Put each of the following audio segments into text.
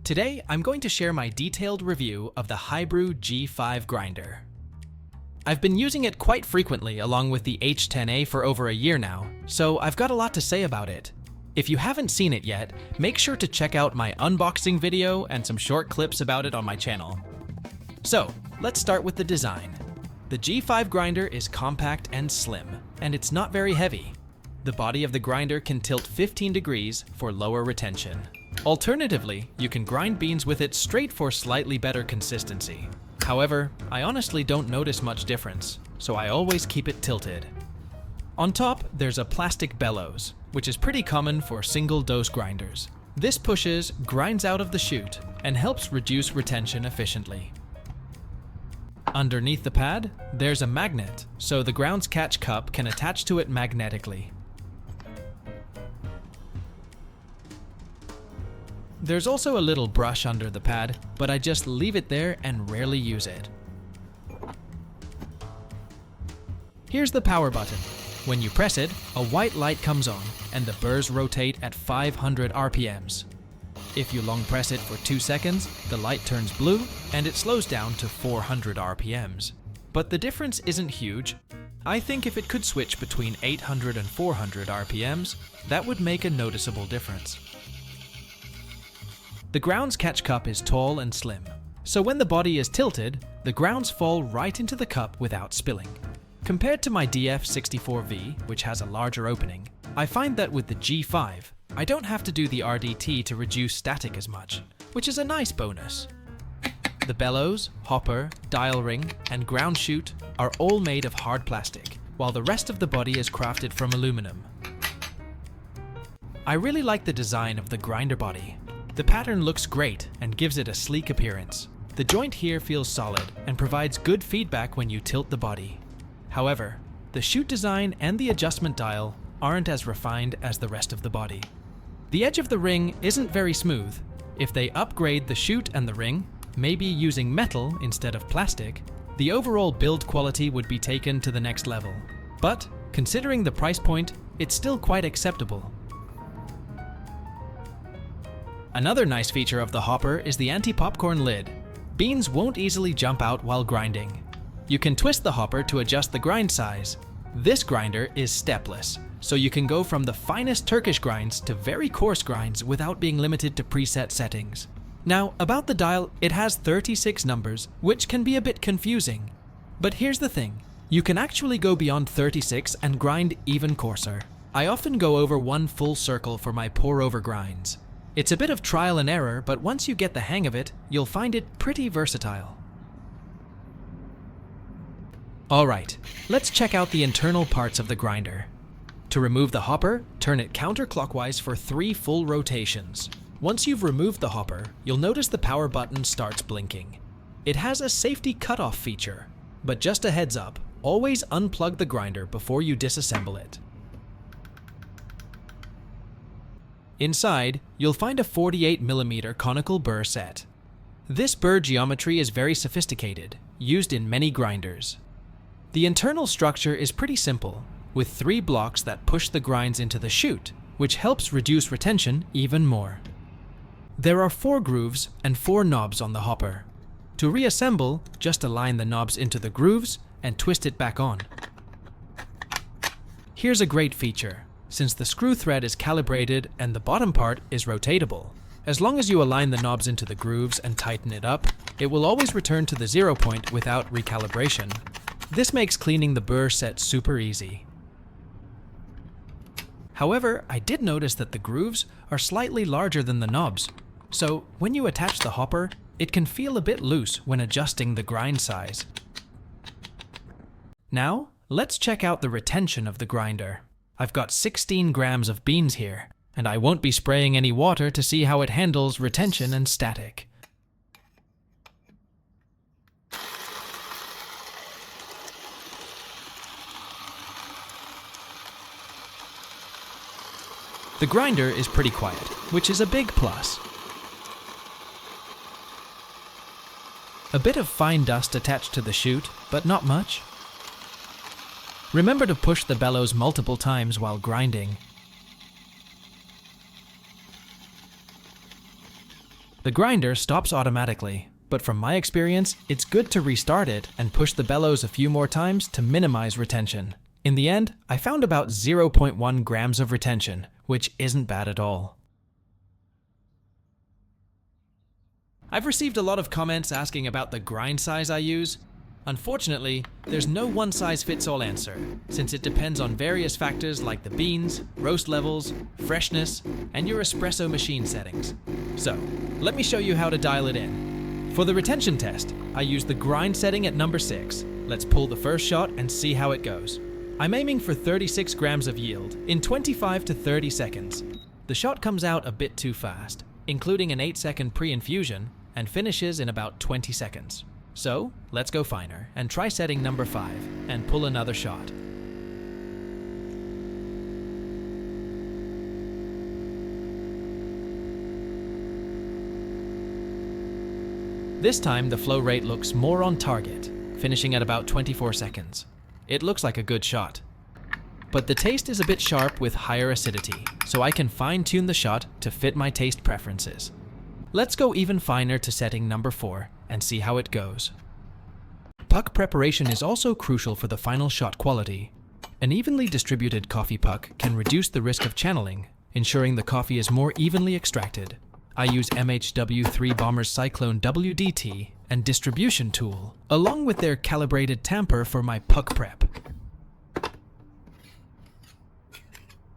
Today, I'm going to share my detailed review of the HiBREW G5 grinder. I've been using it quite frequently along with the H10A for over a year now, so I've got a lot to say about it. If you haven't seen it yet, make sure to check out my unboxing video and some short clips about it on my channel. So, let's start with the design. The G5 grinder is compact and slim, and it's not very heavy. The body of the grinder can tilt 15 degrees for lower retention. Alternatively, you can grind beans with it straight for slightly better consistency. However, I honestly don't notice much difference, so I always keep it tilted. On top, there's a plastic bellows, which is pretty common for single-dose grinders. This pushes, grinds out of the chute, and helps reduce retention efficiently. Underneath the pad, there's a magnet, so the grounds catch cup can attach to it magnetically. There's also a little brush under the pad, but I just leave it there and rarely use it. Here's the power button. When you press it, a white light comes on and the burrs rotate at 500 RPMs. If you long press it for 2 seconds, the light turns blue and it slows down to 400 RPMs. But the difference isn't huge. I think if it could switch between 800 and 400 RPMs, that would make a noticeable difference. The grounds catch cup is tall and slim, so when the body is tilted, the grounds fall right into the cup without spilling. Compared to my DF64v, which has a larger opening, I find that with the G5, I don't have to do the RDT to reduce static as much, which is a nice bonus. The bellows, hopper, dial ring, and ground chute are all made of hard plastic, while the rest of the body is crafted from aluminum. I really like the design of the grinder body. The pattern looks great and gives it a sleek appearance. The joint here feels solid and provides good feedback when you tilt the body. However, the chute design and the adjustment dial aren't as refined as the rest of the body. The edge of the ring isn't very smooth. If they upgrade the chute and the ring, maybe using metal instead of plastic, the overall build quality would be taken to the next level. But, considering the price point, it's still quite acceptable. Another nice feature of the hopper is the anti-popcorn lid. Beans won't easily jump out while grinding. You can twist the hopper to adjust the grind size. This grinder is stepless, so you can go from the finest Turkish grinds to very coarse grinds without being limited to preset settings. Now, about the dial, it has 36 numbers, which can be a bit confusing. But here's the thing, you can actually go beyond 36 and grind even coarser. I often go over one full circle for my pour-over grinds. It's a bit of trial and error, but once you get the hang of it, you'll find it pretty versatile. Alright, let's check out the internal parts of the grinder. To remove the hopper, turn it counterclockwise for 3 full rotations. Once you've removed the hopper, you'll notice the power button starts blinking. It has a safety cutoff feature, but just a heads up, always unplug the grinder before you disassemble it. Inside, you'll find a 48mm conical burr set. This burr geometry is very sophisticated, used in many grinders. The internal structure is pretty simple, with 3 blocks that push the grinds into the chute, which helps reduce retention even more. There are 4 grooves and 4 knobs on the hopper. To reassemble, just align the knobs into the grooves and twist it back on. Here's a great feature. Since the screw thread is calibrated and the bottom part is rotatable, as long as you align the knobs into the grooves and tighten it up, it will always return to the 0 point without recalibration. This makes cleaning the burr set super easy. However, I did notice that the grooves are slightly larger than the knobs, so when you attach the hopper, it can feel a bit loose when adjusting the grind size. Now, let's check out the retention of the grinder. I've got 16 grams of beans here, and I won't be spraying any water to see how it handles retention and static. The grinder is pretty quiet, which is a big plus. A bit of fine dust attached to the chute, but not much. Remember to push the bellows multiple times while grinding. The grinder stops automatically, but from my experience, it's good to restart it and push the bellows a few more times to minimize retention. In the end, I found about 0.1 grams of retention, which isn't bad at all. I've received a lot of comments asking about the grind size I use. Unfortunately, there's no one-size-fits-all answer, since it depends on various factors like the beans, roast levels, freshness, and your espresso machine settings. So, let me show you how to dial it in. For the retention test, I use the grind setting at number 6. Let's pull the first shot and see how it goes. I'm aiming for 36 grams of yield in 25 to 30 seconds. The shot comes out a bit too fast, including an 8-second pre-infusion, and finishes in about 20 seconds. So, let's go finer and try setting number 5 and pull another shot. This time the flow rate looks more on target, finishing at about 24 seconds. It looks like a good shot. But the taste is a bit sharp with higher acidity, so I can fine-tune the shot to fit my taste preferences. Let's go even finer to setting number 4 and see how it goes. Puck preparation is also crucial for the final shot quality. An evenly distributed coffee puck can reduce the risk of channeling, ensuring the coffee is more evenly extracted. I use MHW-3Bomber's Cyclone WDT and distribution tool, along with their calibrated tamper for my puck prep.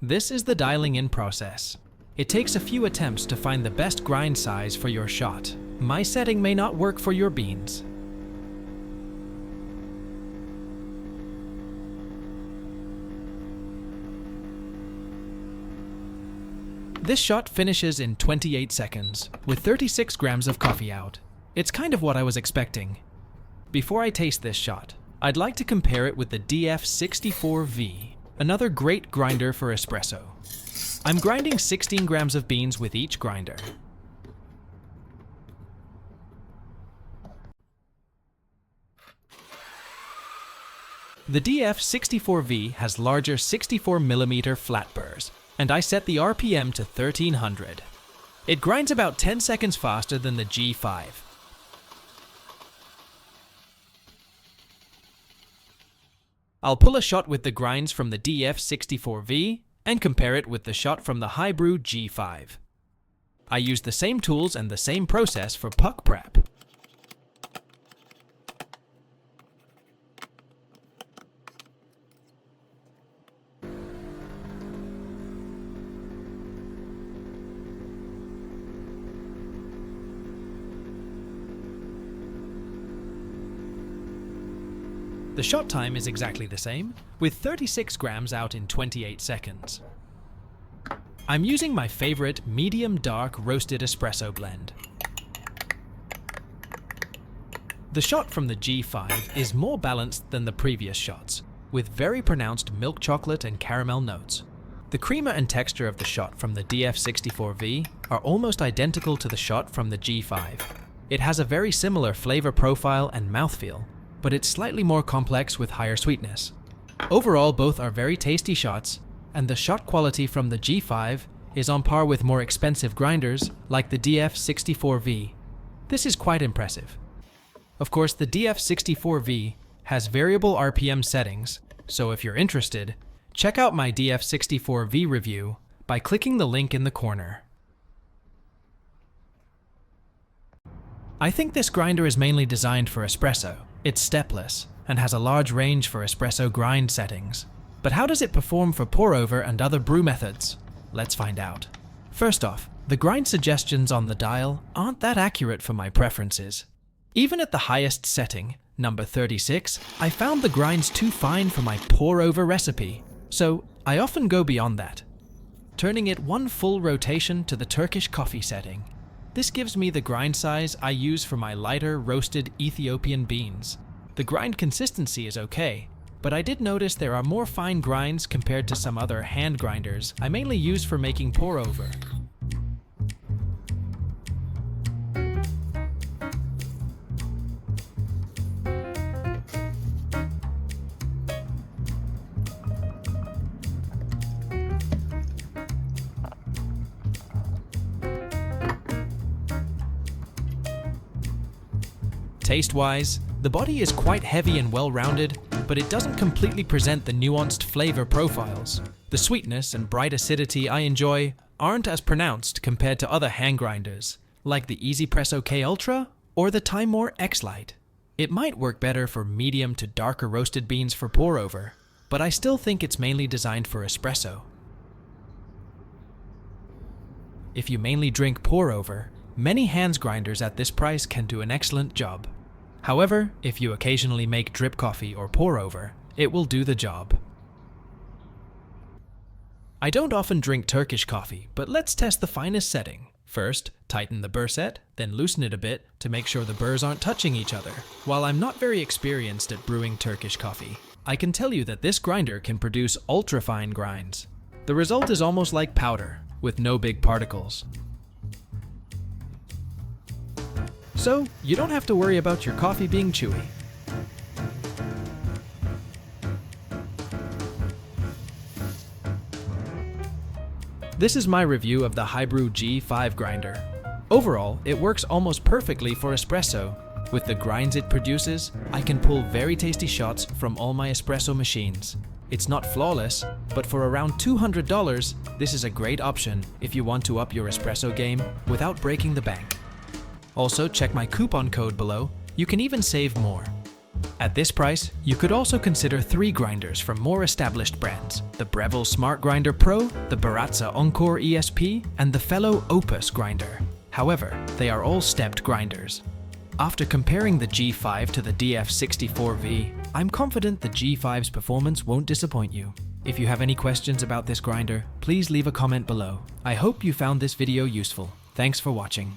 This is the dialing in process. It takes a few attempts to find the best grind size for your shot. My setting may not work for your beans. This shot finishes in 28 seconds, with 36 grams of coffee out. It's kind of what I was expecting. Before I taste this shot, I'd like to compare it with the DF64v, another great grinder for espresso. I'm grinding 16 grams of beans with each grinder. The DF64v has larger 64mm flat burrs, and I set the RPM to 1300. It grinds about 10 seconds faster than the G5. I'll pull a shot with the grinds from the DF64v and compare it with the shot from the HiBREW G5. I use the same tools and the same process for puck prep. The shot time is exactly the same, with 36 grams out in 28 seconds. I'm using my favorite medium-dark roasted espresso blend. The shot from the G5 is more balanced than the previous shots, with very pronounced milk chocolate and caramel notes. The creamer and texture of the shot from the DF64v are almost identical to the shot from the G5. It has a very similar flavor profile and mouthfeel, but it's slightly more complex with higher sweetness. Overall, both are very tasty shots, and the shot quality from the G5 is on par with more expensive grinders like the DF64v. This is quite impressive. Of course, the DF64v has variable RPM settings, so if you're interested, check out my DF64v review by clicking the link in the corner. I think this grinder is mainly designed for espresso. It's stepless and has a large range for espresso grind settings. But how does it perform for pour-over and other brew methods? Let's find out. First off, the grind suggestions on the dial aren't that accurate for my preferences. Even at the highest setting, number 36, I found the grinds too fine for my pour-over recipe, so I often go beyond that, turning it one full rotation to the Turkish coffee setting. This gives me the grind size I use for my lighter roasted Ethiopian beans. The grind consistency is okay, but I did notice there are more fine grinds compared to some other hand grinders I mainly use for making pour-over. Taste-wise, the body is quite heavy and well-rounded, but it doesn't completely present the nuanced flavor profiles. The sweetness and bright acidity I enjoy aren't as pronounced compared to other hand grinders, like the Espresso K Ultra or the Timemore X Lite. It might work better for medium to darker roasted beans for pour-over, but I still think it's mainly designed for espresso. If you mainly drink pour-over, many hand grinders at this price can do an excellent job. However, if you occasionally make drip coffee or pour-over, it will do the job. I don't often drink Turkish coffee, but let's test the finest setting. First, tighten the burr set, then loosen it a bit to make sure the burrs aren't touching each other. While I'm not very experienced at brewing Turkish coffee, I can tell you that this grinder can produce ultra-fine grinds. The result is almost like powder, with no big particles. So, you don't have to worry about your coffee being chewy. This is my review of the HiBREW G5 grinder. Overall, it works almost perfectly for espresso. With the grinds it produces, I can pull very tasty shots from all my espresso machines. It's not flawless, but for around $200, this is a great option if you want to up your espresso game without breaking the bank. Also, check my coupon code below. You can even save more. At this price, you could also consider 3 grinders from more established brands: the Breville Smart Grinder Pro, the Baratza Encore ESP, and the Fellow Opus grinder. However, they are all stepped grinders. After comparing the G5 to the DF64v, I'm confident the G5's performance won't disappoint you. If you have any questions about this grinder, please leave a comment below. I hope you found this video useful. Thanks for watching.